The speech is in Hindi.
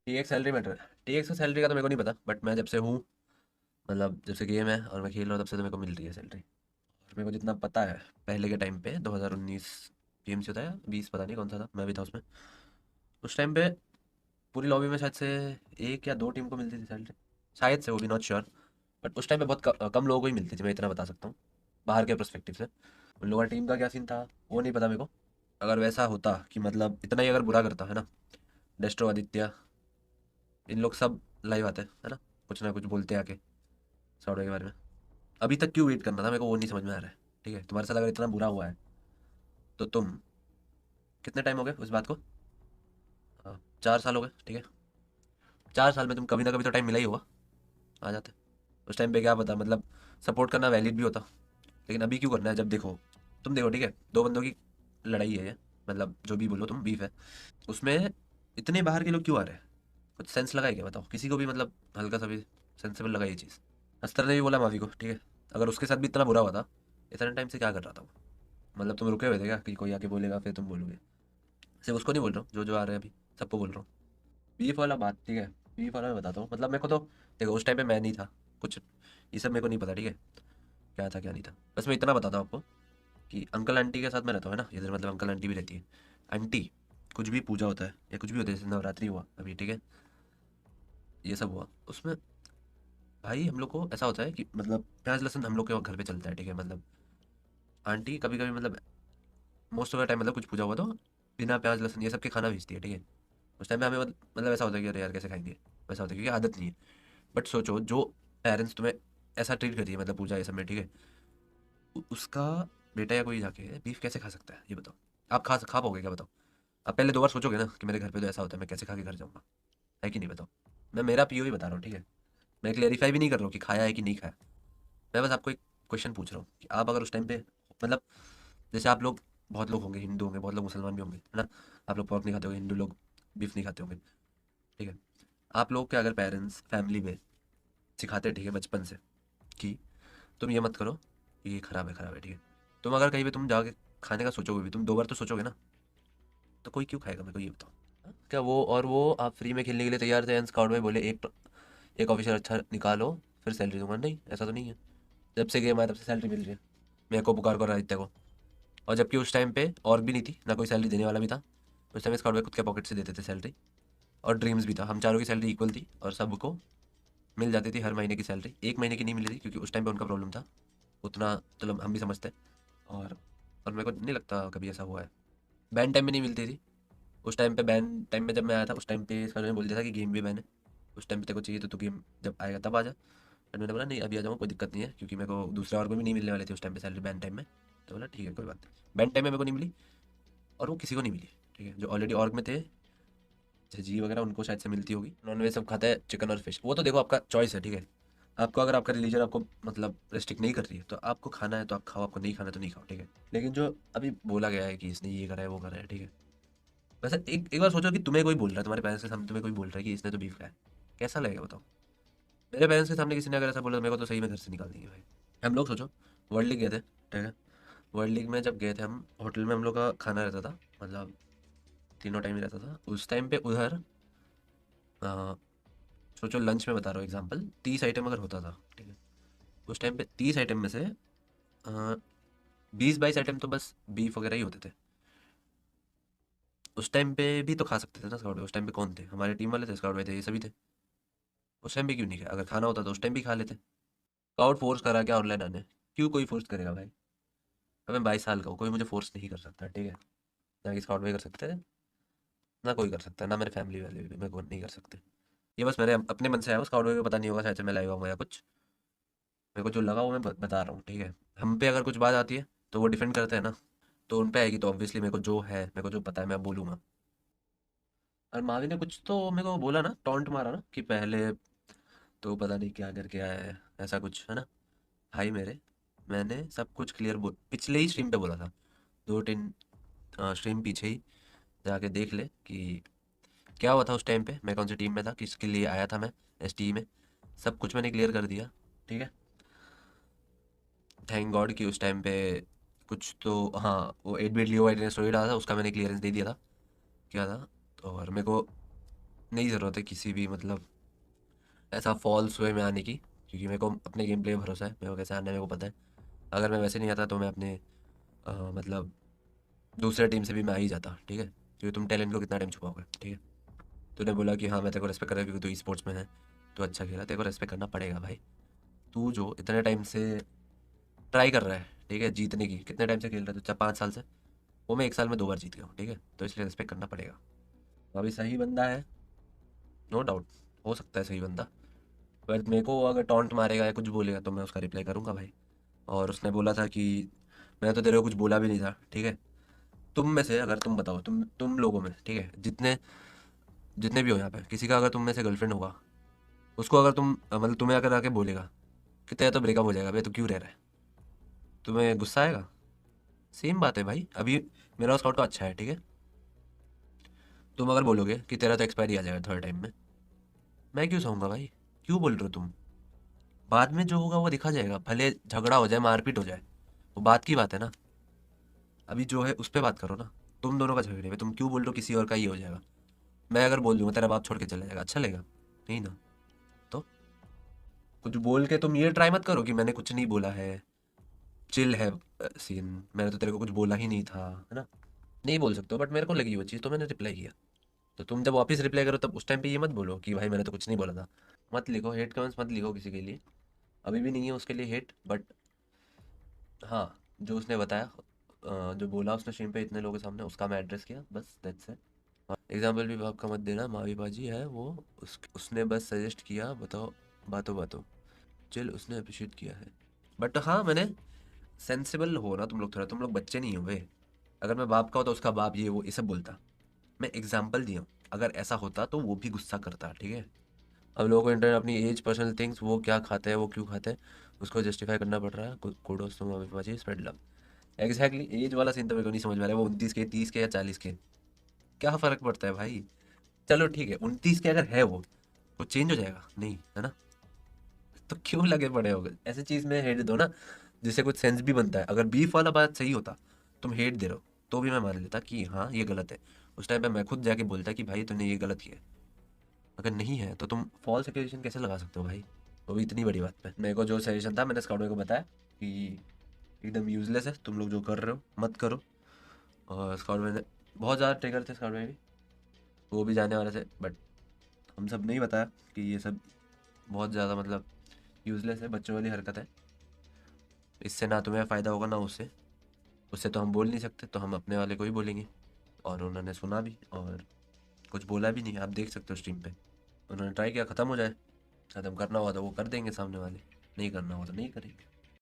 TX salary matter. TX का सैलरी का तो मेरे को नहीं पता, बट मैं जब से हूँ, मतलब जब से गेम है और मैं खेल रहा हूँ, तब से तो मेरे को मिल रही है सैलरी। और मेरे को जितना पता है, पहले के टाइम पे 2019 गेम से था या 20, पता नहीं कौन सा था, मैं भी था उसमें। उस टाइम पे पूरी लॉबी में शायद से एक या दो टीम को मिलती थी सैलरी, शायद से, वो भी नॉट श्योर। बट उस टाइम पे बहुत कम लोगों को ही मिलती थी, मैं इतना बता सकता हूँ बाहर के पर्सपेक्टिव से। उन लोगों टीम का क्या सीन था वो नहीं पता मेरे को। अगर वैसा होता कि मतलब इतना ही अगर बुरा करता है ना, डेस्ट्रो, आदित्य, इन लोग सब लाइव आते हैं है ना, कुछ ना कुछ बोलते आके साउंड के बारे में। अभी तक क्यों वेट करना था मेरे को, वो नहीं समझ में आ रहा है। ठीक है, तुम्हारे साथ अगर इतना बुरा हुआ है तो तुम, कितने टाइम हो गए उस बात को? 4 साल हो गए, ठीक है। 4 साल में तुम कभी ना कभी तो टाइम मिला ही होगा, आ जाते। उस टाइम पे क्या पता, मतलब सपोर्ट करना वैलिड भी होता। लेकिन अभी क्यों करना है, जब देखो, तुम देखो, ठीक है, दो बंदों की लड़ाई है ये, मतलब जो भी बोलो तुम, बीफ है, उसमें इतने बाहर के लोग क्यों आ रहे हैं? कुछ सेंस लगा है क्या, बताओ किसी को भी, मतलब हल्का सा भी सेंसेबल लगा ये चीज़। अस्तर ने भी बोला मावी को, ठीक है, अगर उसके साथ भी इतना बुरा हुआ था, इतने टाइम से क्या कर रहा था वो? मतलब तुम रुके हुए थे क्या कि कोई आके बोलेगा फिर तुम बोलोगे? सिर्फ उसको नहीं बोल रहा हूँ, जो जो आ रहे हैं अभी, सबको बोल रहा हूँ। बीफ वाला बात, ठीक है, बीफ वाला मैं बताता हूँ, मतलब मेरे को तो, देखो उस टाइम पे मैं नहीं था, कुछ ये सब मेरे को नहीं पता, ठीक है, क्या था क्या नहीं था। बस मैं इतना बताता हूँ आपको कि अंकल आंटी के साथ मैं रहता हूँ, है ना, इधर मतलब अंकल आंटी भी रहती है। आंटी, कुछ भी पूजा होता है या कुछ भी होता है, जैसे नवरात्रि हुआ अभी, ठीक है, ये सब हुआ, उसमें भाई हम लोग को ऐसा होता है कि मतलब प्याज लहसुन हम लोग के घर पे चलता है, ठीक है, मतलब आंटी कभी कभी, मतलब मोस्ट ऑफ द टाइम, मतलब कुछ पूजा हुआ तो बिना प्याज लहसुन ये सब के खाना भेजती है, ठीक है। उस टाइम पे हमें मतलब ऐसा होता है कि अरे यार कैसे खाएंगे, वैसा होता है क्योंकि आदत नहीं है। बट सोचो, जो पेरेंट्स तुम्हें ऐसा ट्रीट करिए, मतलब पूजा ये सब में, ठीक है, उसका बेटा या कोई जाके बीफ कैसे खा सकता है, ये बताओ। आप खा पाओगे क्या, बताओ? आप पहले 2 बार सोचोगे ना कि मेरे घर पे तो ऐसा होता है, मैं कैसे खा के घर जाऊंगा, है कि नहीं, बताओ। मैं मेरा पीओ बता रहा हूँ, ठीक है, मैं क्लेरिफाई भी नहीं कर रहा हूँ कि खाया है कि नहीं खाया। मैं बस आपको एक क्वेश्चन पूछ रहा हूँ कि आप अगर उस टाइम पे, मतलब जैसे आप लोग, बहुत लोग होंगे हिंदू होंगे, बहुत लोग मुसलमान भी होंगे, है ना, आप लोग पोर्क नहीं खाते होंगे, हिंदू लोग बीफ नहीं खाते होंगे, ठीक है। आप लोग के अगर पेरेंट्स फैमिली में सिखाते, ठीक है, बचपन से कि तुम ये मत करो, ये खराब है, ठीक है, तुम अगर कहीं पे तुम जाके खाने का सोचोगे भी, तुम 2 बार तो सोचोगे ना, तो कोई क्यों खाएगा, मेरे को ये बताओ। हाँ? क्या वो, और वो आप फ्री में खेलने के लिए तैयार थे, स्काउट में बोले एक ऑफिसर अच्छा निकालो फिर सैलरी दूंगा, नहीं ऐसा तो नहीं है। जब से गेम आया तब से सैलरी मिल रही है मेरे को, पुकार को, आदित्य को। और जबकि उस टाइम पे और भी नहीं थी ना, कोई सैलरी देने वाला भी था। उस टाइम स्काउट भाई खुद के पॉकेट से देते थे सैलरी। और ड्रीम्स भी था, हम चारों की सैलरी इक्वल थी और सबको मिल जाती थी हर महीने की सैलरी। एक महीने की नहीं मिल रही थी क्योंकि उस टाइम पे उनका प्रॉब्लम था, उतना चलो हम भी समझते हैं। और और मेरे को नहीं लगता कभी ऐसा हुआ है। बैन टाइम में नहीं मिलती थी। उस टाइम पे बैन टाइम में जब मैं आया था, उस टाइम पे इसका बोल दिया था कि गेम भी बैन है। उस टाइम पे तेरे को चाहिए तो तू गेम जब आएगा तब आ जा। और मैंने बोला नहीं, अभी आ जाऊँ, कोई दिक्कत नहीं है, क्योंकि मेरे को दूसरे और को भी नहीं मिलने वाली थी उस टाइम पे सैलरी बैन टाइम में। तो बोला ठीक है, कोई बात नहीं। बैन टाइम में मेरे को नहीं मिली और वो किसी को नहीं मिली, ठीक है, जो ऑलरेडी ऑर्ग में थे, जैसे जी वगैरह, उनको शायद से मिलती होगी। नॉन वेज सब खाता है, चिकन और फिश, वो तो देखो आपका चॉइस है, ठीक है। आपको अगर आपका रिलीजन आपको मतलब रेस्ट्रिक्ट नहीं कर रही है तो आपको खाना है तो आप खाओ, आपको नहीं खाना तो नहीं खाओ, ठीक है। लेकिन जो अभी बोला गया है कि इसने ये करा है वो करा है, ठीक है, वैसे एक एक बार सोचो कि तुम्हें कोई बोल रहा है, तुम्हारे पेरेंट्स के सामने तुम्हें कोई बोल रहा है कि इसने तो बीफ खाया, कैसा लगेगा बताओ? मेरे पेरेंट्स के सामने किसी ने अगर ऐसा बोला तो मेरे को तो सही में घर से निकाल देंगे भाई। हम लोग सोचो, वर्ल्ड लीग गए थे, ठीक है, वर्ल्ड लीग में जब गए थे हम, होटल में हम लोग का खाना रहता था, मतलब तीनों टाइम ही रहता था उस टाइम पे उधर। अ, सोचो लंच में बता रहा हूँ एग्जांपल, 30 आइटम अगर होता था, ठीक है, उस टाइम पे 30 आइटम में से 20-22 आइटम तो बस बीफ वगैरह ही होते थे। उस टाइम पे भी तो खा सकते थे ना स्काउट, उस टाइम पे कौन थे, हमारे टीम वाले थे, स्काउट में थे, ये सभी थे। उस टाइम पे क्यों नहीं खाया? अगर खाना होता तो उस टाइम भी खा लेते। स्काउट फोर्स करा क्या ऑनलाइन आने? क्यों कोई फोर्स करेगा भाई? अब मैं 22 साल का हूँ, कोई मुझे फोर्स नहीं कर सकता, ठीक है। ना कि स्काउट में कर सकते हैं, ना कोई कर सकता है, ना मेरे फैमिली वाले भी मेरे को नहीं कर सकते। ये बस मेरे अपने मन से आया, स्काउट में पता नहीं होगा, शायद से मैं लाइव आऊँगा या कुछ। मेरे को जो लगा वो मैं बता रहा हूँ, ठीक है। हम पे अगर कुछ बात आती है तो वो डिफेंड करते हैं ना, तो उन पे आएगी तो ऑब्वियसली मेरे को जो है, मेरे को जो पता है मैं बोलूँगा। और मावी ने कुछ तो मेरे को बोला ना, टॉन्ट मारा ना कि पहले तो पता नहीं क्या करके आया है, ऐसा कुछ है ना। भाई मेरे, मैंने सब कुछ क्लियर पिछले ही स्ट्रीम पे बोला था, 2-3 स्ट्रीम पीछे ही जाके देख ले कि क्या हुआ था उस टाइम पे, मैं कौन सी टीम में था, किसके लिए आया था मैं, एसटी में। सब कुछ मैंने क्लियर कर दिया, ठीक है। थैंक गॉड कि उस टाइम पे कुछ तो, हाँ, वो 8 बिट लियो वाइट ने स्टोरी डाला था, उसका मैंने क्लियरेंस दे दिया था, क्या था। और मेरे को नहीं ज़रूरत है किसी भी मतलब ऐसा फॉल्स वे में आने की, क्योंकि मेरे को अपने गेम प्ले भरोसा है, मेरे को कैसे आना है मेरे को पता है। अगर मैं वैसे नहीं आता तो मैं अपने मतलब दूसरे टीम से भी मैं आ ही जाता, ठीक है, क्योंकि तुम टैलेंट को कितना टाइम छुपाओगे, ठीक है। तूने बोला कि हाँ मैं तेरे को रेस्पेक्ट कर रहा हूँ क्योंकि तू स्पोर्ट्स में है, तो अच्छा खेला, तेरे को रेस्पेक्ट करना पड़ेगा भाई। तू जो इतने टाइम से ट्राई कर रहा है, ठीक है, जीतने की, कितने टाइम से खेल रहा है, तो 5 साल से, वो मैं 1 साल में 2 बार जीत गया हूँ, ठीक है, तो इसलिए रेस्पेक्ट करना पड़ेगा। अभी सही बंदा है, नो डाउट, हो सकता है सही बंदा, पर मेरे को अगर टॉन्ट मारेगा या कुछ बोलेगा तो मैं उसका रिप्लाई करूँगा भाई। और उसने बोला था कि मैं तो तेरे को कुछ बोला भी नहीं था, ठीक है। तुम में से अगर तुम बताओ, तुम लोगों में, ठीक है, जितने जितने भी हो यहाँ पे, किसी का अगर तुम में से गर्लफ्रेंड होगा, उसको अगर तुम मतलब तुम्हें अगर आके बोलेगा कि तेरा तो ब्रेकअप हो जाएगा भाई, तो क्यों रह रहा है, तुम्हें गुस्सा आएगा? सेम बात है भाई। अभी मेरा स्काउट तो अच्छा है, ठीक है, तुम अगर बोलोगे कि तेरा तो एक्सपायरी आ जाएगा थर्ड टाइम में, मैं क्यों सहूँगा भाई? क्यों बोल रहे हो तुम? बाद में जो होगा वो देखा जाएगा, भले झगड़ा हो जाए, मारपीट हो जाए, वो बात की बात है ना। अभी जो है उस पर बात करो ना। तुम दोनों का झगड़े में तुम क्यों बोल रहे हो किसी और का ही हो जाएगा? मैं अगर बोल दूंगा तेरा बाप छोड़ के चला जाएगा, अच्छा लगेगा? नहीं ना। तो कुछ बोल के तुम ये ट्राई मत करो कि मैंने कुछ नहीं बोला है, चिल है सीन, मैंने तो तेरे को कुछ बोला ही नहीं था, है ना। नहीं बोल सकते हो, बट मेरे को लगी वो चीज़ तो मैंने रिप्लाई किया। तो तुम जब वापस रिप्लाई करो तब उस टाइम पे ये मत बोलो कि भाई मैंने तो कुछ नहीं बोला था। मत लिखो हेट कमेंट्स, मत लिखो किसी के लिए, अभी भी नहीं है उसके लिए हेट, बट हाँ, जो उसने बताया, जो बोला उसने स्ट्रीम पे इतने लोगों के सामने, उसका मैं एड्रेस किया, बस दैट्स इट। एग्जाम्पल भी आपका मत देना, मावी बाजी है वो, उसने बस सजेस्ट किया, बताओ, बातों बातों, चिल, उसने अप्रिशिएट किया है। बट हाँ, मैंने सेंसिबल हो ना, तुम लोग थोड़ा, तुम लोग बच्चे नहीं हो भाई। अगर मैं बाप का होता उसका बाप ये सब बोलता। मैं एग्जाम्पल दिया हूँ, अगर ऐसा होता तो वो भी गुस्सा करता, ठीक है। अब लोगों को इंटरनेट अपनी एज, पर्सनल थिंग्स, वो क्या खाते हैं, वो क्यों खाते हैं, उसको जस्टिफाई करना पड़ रहा है। कोडोस तुम अभी बाजी स्प्रेड लव। एग्जैक्टली, एज वाला सीन तो मेरे को नहीं समझ में आ रहा है, वो 29 के, 30 के या 40 के, क्या फ़र्क पड़ता है भाई? चलो ठीक है, 29 के अगर है वो चेंज हो जाएगा नहीं, है ना। तो क्यों लगे पड़े हो गए ऐसे चीज़ में? हेड दो ना, जिससे कुछ सेंस भी बनता है। अगर बीफ वाला बात सही होता, तुम हेट दे रहे हो, तो भी मैं मान लेता कि हाँ ये गलत है। उस टाइम पे मैं खुद जाके बोलता कि भाई तूने ये गलत किया है। अगर नहीं है तो तुम फॉल्स एक्यूजेशन कैसे लगा सकते हो भाई, वो भी इतनी बड़ी बात पे। मेरे को जो सजेशन था मैंने स्काउट को बताया कि एकदम यूजलेस है, तुम लोग जो कर रहे हो मत करो। और स्काउट में बहुत ज़्यादा ट्रिगर थे, स्काउट में भी, वो भी जाने वाले थे, बट हम सब नहीं बताया कि ये सब बहुत ज़्यादा मतलब यूज़लेस है, बच्चों वाली हरकत है। इससे ना तुम्हें फ़ायदा होगा ना उससे, उससे तो हम बोल नहीं सकते, तो हम अपने वाले को ही बोलेंगे। और उन्होंने सुना भी और कुछ बोला भी नहीं, आप देख सकते हो स्ट्रीम पे। उन्होंने ट्राई किया ख़त्म हो जाए, ख़त्म करना हुआ तो वो कर देंगे सामने वाले, नहीं करना हुआ तो नहीं करेंगे।